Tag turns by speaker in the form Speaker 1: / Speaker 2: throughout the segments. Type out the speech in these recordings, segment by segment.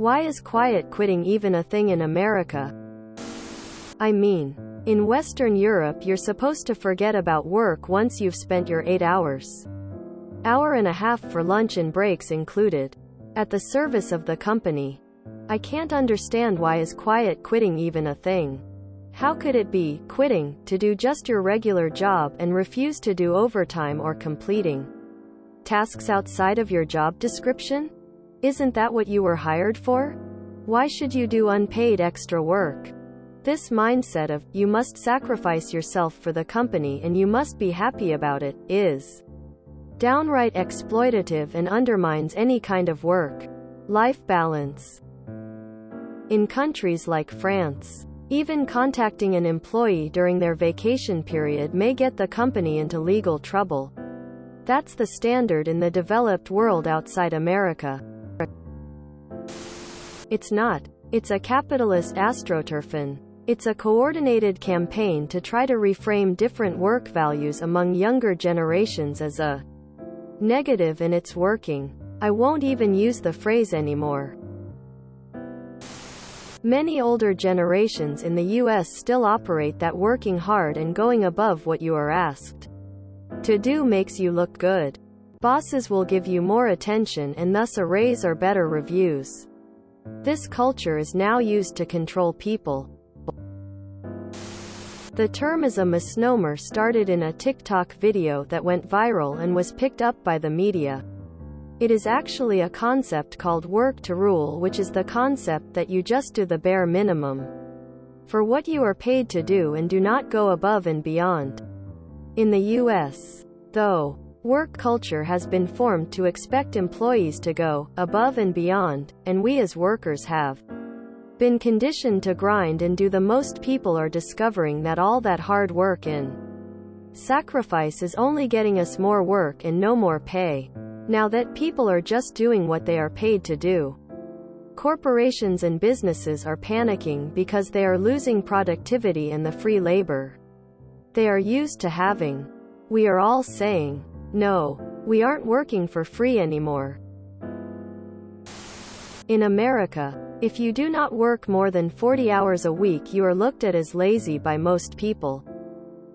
Speaker 1: Why is quiet quitting even a thing in America? I mean, in Western Europe you're supposed to forget about work once you've spent your 8 hours. Hour and a half for lunch and breaks included. At the service of the company. I can't understand why is quiet quitting even a thing. How could it be quitting to do just your regular job and refuse to do overtime or completing tasks outside of your job description? Isn't that what you were hired for? Why should you do unpaid extra work? This mindset of, you must sacrifice yourself for the company and you must be happy about it, is downright exploitative and undermines any kind of work-life balance. In countries like France, even contacting an employee during their vacation period may get the company into legal trouble. That's the standard in the developed world outside America. It's not. It's a capitalist astroturfing. It's a coordinated campaign to try to reframe different work values among younger generations as a negative, and it's working. I won't even use the phrase anymore. Many older generations in the US still operate that working hard and going above what you are asked to do makes you look good. Bosses will give you more attention and thus a raise or better reviews. This culture is now used to control people. The term is a misnomer started in a TikTok video that went viral and was picked up by the media. It is actually a concept called work to rule, which is the concept that you just do the bare minimum for what you are paid to do and do not go above and beyond. In the US, though, work culture has been formed to expect employees to go above and beyond, and we as workers have been conditioned to grind and do the most. People are discovering that all that hard work and sacrifice is only getting us more work and no more pay. Now that people are just doing what they are paid to do. Corporations and businesses are panicking because they are losing productivity and the free labor they are used to having. We are all saying, no, we aren't working for free anymore. In America, if you do not work more than 40 hours a week, you are looked at as lazy by most people.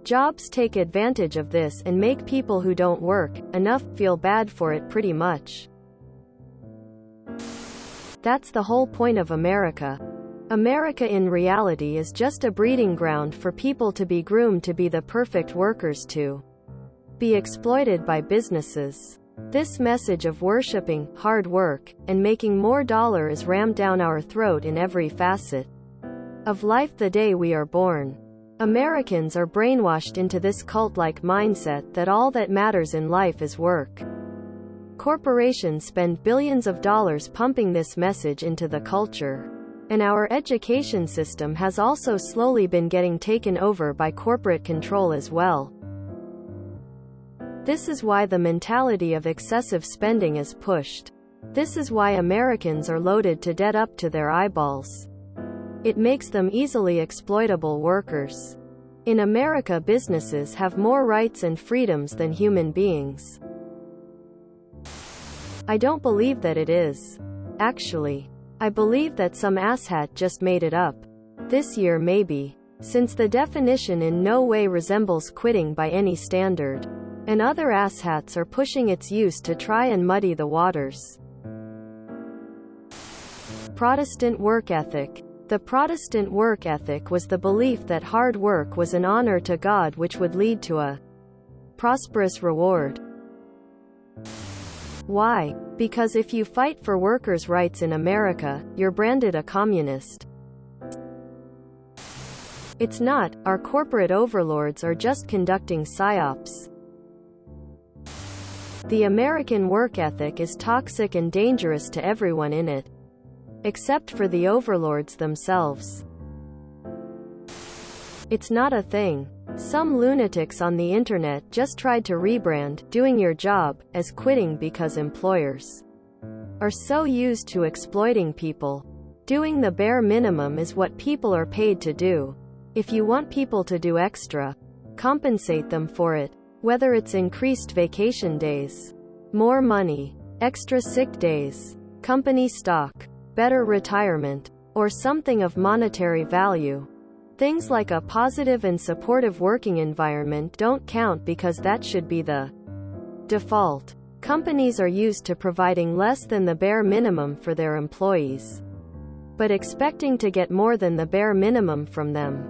Speaker 1: Jobs take advantage of this and make people who don't work enough feel bad for it pretty much. That's the whole point of America. America in reality is just a breeding ground for people to be groomed to be the perfect workers, to be exploited by businesses. This message of worshipping hard work and making more dollar is rammed down our throat in every facet of life the day we are born. Americans are brainwashed into this cult-like mindset that all that matters in life is work. Corporations spend billions of dollars pumping this message into the culture. And our education system has also slowly been getting taken over by corporate control as well. This is why the mentality of excessive spending is pushed. This is why Americans are loaded to debt up to their eyeballs. It makes them easily exploitable workers. In America, businesses have more rights and freedoms than human beings. I don't believe that it is. Actually, I believe that some asshat just made it up. This year maybe. Since the definition in no way resembles quitting by any standard. And other asshats are pushing its use to try and muddy the waters. Protestant work ethic. The Protestant work ethic was the belief that hard work was an honor to God which would lead to a prosperous reward. Why? Because if you fight for workers' rights in America, you're branded a communist. It's not. Our corporate overlords are just conducting psyops. The American work ethic is toxic and dangerous to everyone in it. Except for the overlords themselves. It's not a thing. Some lunatics on the internet just tried to rebrand doing your job as quitting because employers are so used to exploiting people. Doing the bare minimum is what people are paid to do. If you want people to do extra, compensate them for it. Whether it's increased vacation days, more money, extra sick days, company stock, better retirement, or something of monetary value. Things like a positive and supportive working environment don't count because that should be the default. Companies are used to providing less than the bare minimum for their employees, but expecting to get more than the bare minimum from them.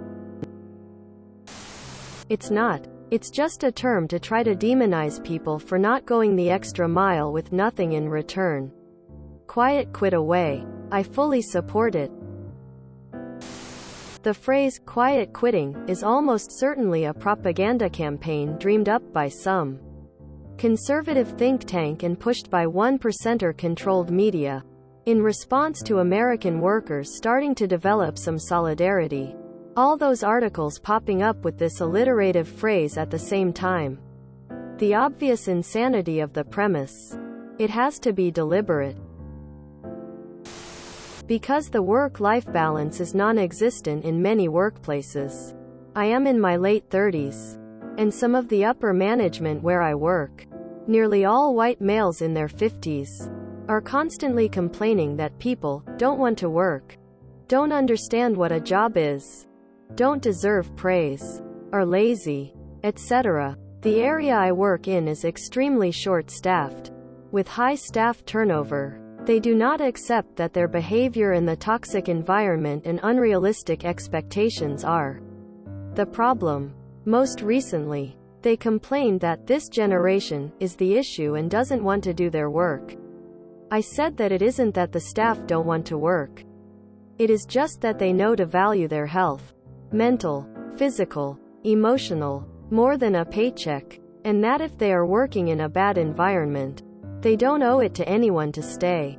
Speaker 1: It's not. It's just a term to try to demonize people for not going the extra mile with nothing in return. Quiet quit away. I fully support it. The phrase, quiet quitting, is almost certainly a propaganda campaign dreamed up by some conservative think tank and pushed by 1%er controlled media, in response to American workers starting to develop some solidarity. All those articles popping up with this alliterative phrase at the same time. The obvious insanity of the premise. It has to be deliberate. Because the work-life balance is non-existent in many workplaces. I am in my late 30s. And some of the upper management where I work, nearly all white males in their 50s, are constantly complaining that people don't want to work, don't understand what a job is, don't deserve praise, are lazy, etc. The area I work in is extremely short-staffed, with high staff turnover. They do not accept that their behavior and the toxic environment and unrealistic expectations are the problem. Most recently, they complained that this generation is the issue and doesn't want to do their work. I said that it isn't that the staff don't want to work. It is just that they know to value their health, mental, physical, emotional, more than a paycheck, and that if they are working in a bad environment, they don't owe it to anyone to stay.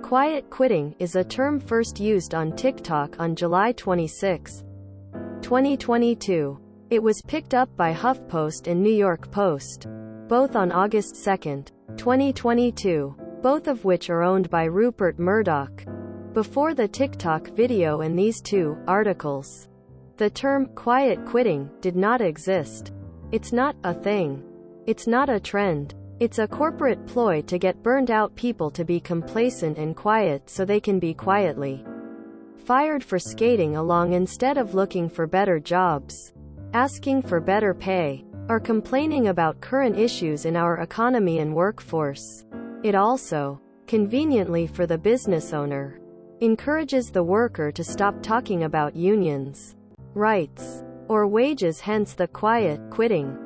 Speaker 1: Quiet quitting is a term first used on TikTok on July 26, 2022. It was picked up by HuffPost and New York Post, both on August 2, 2022, both of which are owned by Rupert Murdoch. Before the TikTok video and these two articles, the term quiet quitting did not exist. It's not a thing. It's not a trend. It's a corporate ploy to get burned out people to be complacent and quiet so they can be quietly fired for skating along instead of looking for better jobs, asking for better pay, or complaining about current issues in our economy and workforce. It also, conveniently for the business owner, encourages the worker to stop talking about unions, rights, or wages, hence the quiet quitting.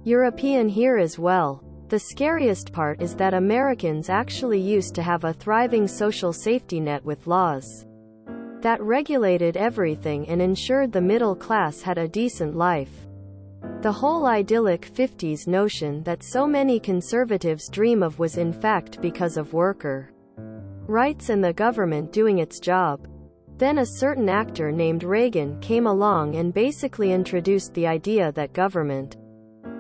Speaker 1: European here as well. The scariest part is that Americans actually used to have a thriving social safety net with laws that regulated everything and ensured the middle class had a decent life. The whole idyllic 50s notion that so many conservatives dream of was in fact because of worker rights and the government doing its job. Then a certain actor named Reagan came along and basically introduced the idea that government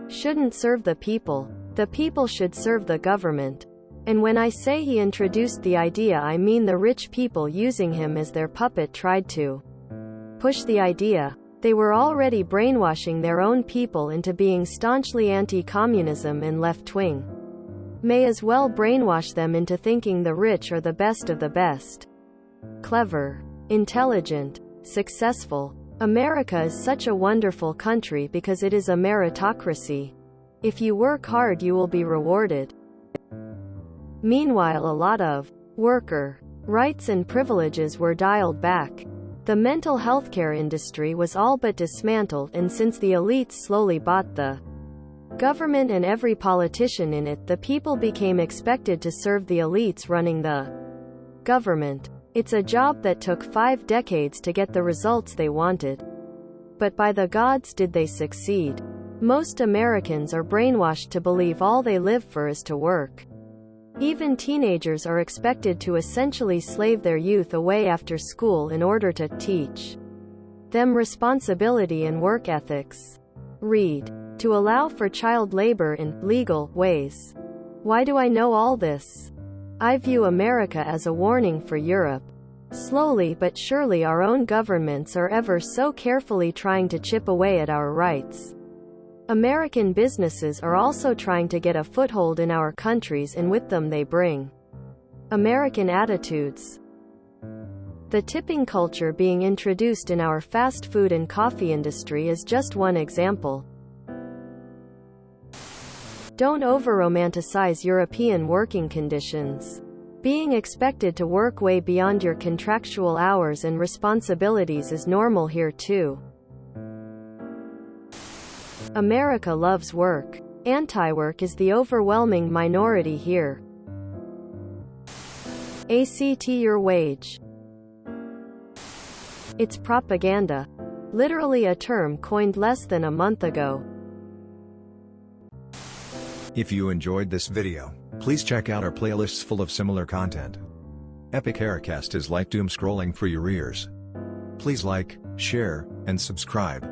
Speaker 1: shouldn't serve the people should serve the government. And when I say he introduced the idea, I mean the rich people using him as their puppet tried to push the idea. They were already brainwashing their own people into being staunchly anti-communism and left-wing. May as well brainwash them into thinking the rich are the best of the best. Clever, intelligent, successful. America is such a wonderful country because it is a meritocracy. If you work hard, you will be rewarded. Meanwhile, a lot of worker rights and privileges were dialed back. The mental health care industry was all but dismantled, and since the elites slowly bought the government and every politician in it, the people became expected to serve the elites running the government. It's a job that took 5 decades to get the results they wanted. But by the gods, did they succeed? Most Americans are brainwashed to believe all they live for is to work. Even teenagers are expected to essentially slave their youth away after school in order to teach them responsibility and work ethics. Read. To allow for child labor in legal ways. Why do I know all this? I view America as a warning for Europe. Slowly but surely our own governments are ever so carefully trying to chip away at our rights. American businesses are also trying to get a foothold in our countries, and with them they bring American attitudes. The tipping culture being introduced in our fast food and coffee industry is just one example. Don't over-romanticize European working conditions. Being expected to work way beyond your contractual hours and responsibilities is normal here too. America loves work. Anti-work is the overwhelming minority here. ACT your wage. It's propaganda. Literally a term coined less than a month ago.
Speaker 2: If you enjoyed this video, please check out our playlists full of similar content. Epic Haircast is like doom scrolling for your ears. Please like, share, and subscribe.